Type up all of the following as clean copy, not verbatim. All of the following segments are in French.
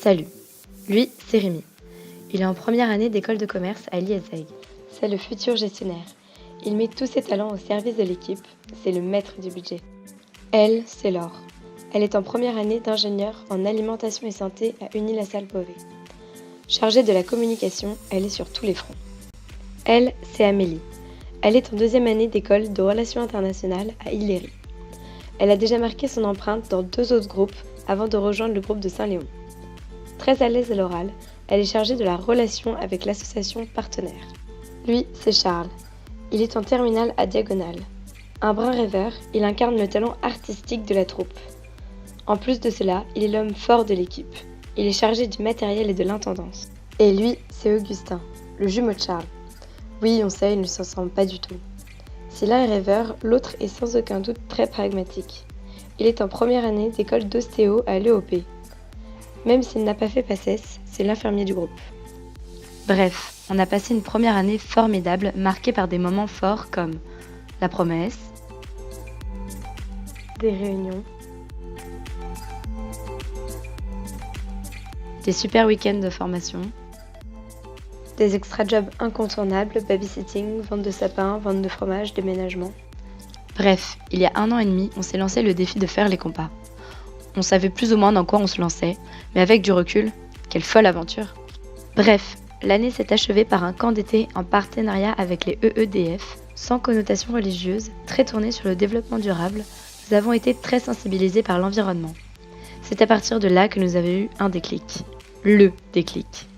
Salut, lui, c'est Rémi. Il est en première année d'école de commerce à l'IESEG. C'est le futur gestionnaire. Il met tous ses talents au service de l'équipe. C'est le maître du budget. Elle, c'est Laure. Elle est en première année d'ingénieur en alimentation et santé à Unilassal-Beauvais. Chargée de la communication, elle est sur tous les fronts. Elle, c'est Amélie. Elle est en deuxième année d'école de relations internationales à Illéry. Elle a déjà marqué son empreinte dans 2 autres groupes avant de rejoindre le groupe de Saint-Léon. Très à l'aise à l'oral, elle est chargée de la relation avec l'association partenaire. Lui, c'est Charles. Il est en terminale à Diagonale. Un brin rêveur, il incarne le talent artistique de la troupe. En plus de cela, il est l'homme fort de l'équipe. Il est chargé du matériel et de l'intendance. Et lui, c'est Augustin, le jumeau de Charles. Oui, on sait, ils ne s'ensemblent pas du tout. Si l'un est rêveur, l'autre est sans aucun doute très pragmatique. Il est en première année d'école d'ostéo à l'EOP. Même s'il n'a pas fait PACES, c'est l'infirmier du groupe. Bref, on a passé une première année formidable, marquée par des moments forts comme la promesse, des réunions, des super week-ends de formation, des extra-jobs incontournables, babysitting, vente de sapins, vente de fromage, déménagement. Bref, il y a 1 an et demi, on s'est lancé le défi de faire les compas. On savait plus ou moins dans quoi on se lançait, mais avec du recul, quelle folle aventure! Bref, l'année s'est achevée par un camp d'été en partenariat avec les EEDF, sans connotation religieuse, très tourné sur le développement durable. Nous avons été très sensibilisés par l'environnement. C'est à partir de là que nous avons eu un déclic. Le déclic.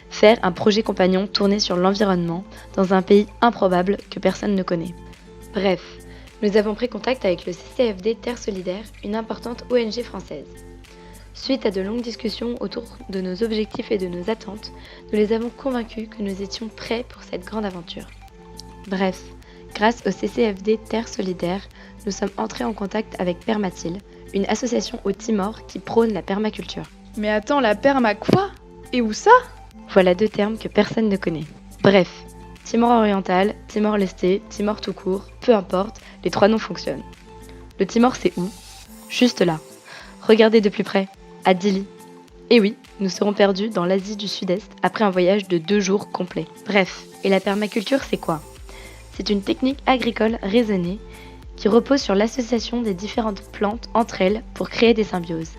Faire un projet compagnon tourné sur l'environnement dans un pays improbable que personne ne connaît. Bref, nous avons pris contact avec le CCFD Terre Solidaire, une importante ONG française. Suite à de longues discussions autour de nos objectifs et de nos attentes, nous les avons convaincus que nous étions prêts pour cette grande aventure. Bref, grâce au CCFD Terre Solidaire, nous sommes entrés en contact avec Permatil, une association au Timor qui prône la permaculture. Mais attends, la perma quoi? Et où ça? Voilà 2 termes que personne ne connaît. Bref, Timor oriental, Timor lesté, Timor tout court, peu importe, les 3 noms fonctionnent. Le Timor c'est où? Juste là. Regardez de plus près, à Dili. Et oui, nous serons perdus dans l'Asie du Sud-Est après un voyage de 2 jours complets. Bref, et la permaculture c'est quoi? C'est une technique agricole raisonnée qui repose sur l'association des différentes plantes entre elles pour créer des symbioses.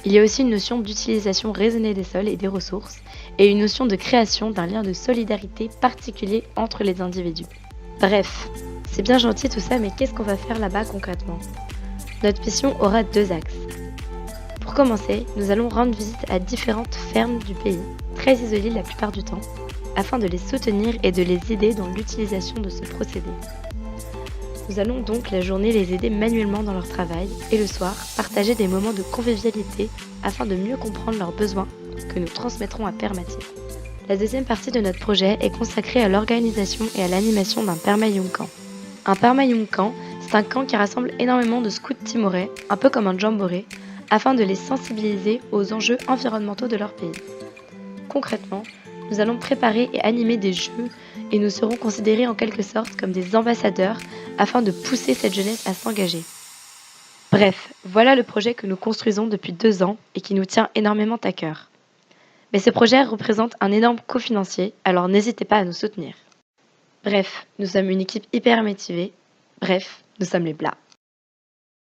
Il y a aussi une notion d'utilisation raisonnée des sols et des ressources et une notion de création d'un lien de solidarité particulier entre les individus. Bref, c'est bien gentil tout ça, mais qu'est-ce qu'on va faire là-bas concrètement? Notre mission aura 2 axes. Pour commencer, nous allons rendre visite à différentes fermes du pays, très isolées la plupart du temps, afin de les soutenir et de les aider dans l'utilisation de ce procédé. Nous allons donc la journée les aider manuellement dans leur travail et le soir partager des moments de convivialité afin de mieux comprendre leurs besoins que nous transmettrons à Permatil. La deuxième partie de notre projet est consacrée à l'organisation et à l'animation d'un Perma-Young Camp. Un Perma-Young Camp, c'est un camp qui rassemble énormément de scouts timorais, un peu comme un jamboree, afin de les sensibiliser aux enjeux environnementaux de leur pays. Concrètement, nous allons préparer et animer des jeux et nous serons considérés en quelque sorte comme des ambassadeurs afin de pousser cette jeunesse à s'engager. Bref, voilà le projet que nous construisons depuis 2 ans et qui nous tient énormément à cœur. Mais ce projet représente un énorme coût financier, alors n'hésitez pas à nous soutenir. Bref, nous sommes une équipe hyper motivée. Bref, nous sommes les Blas.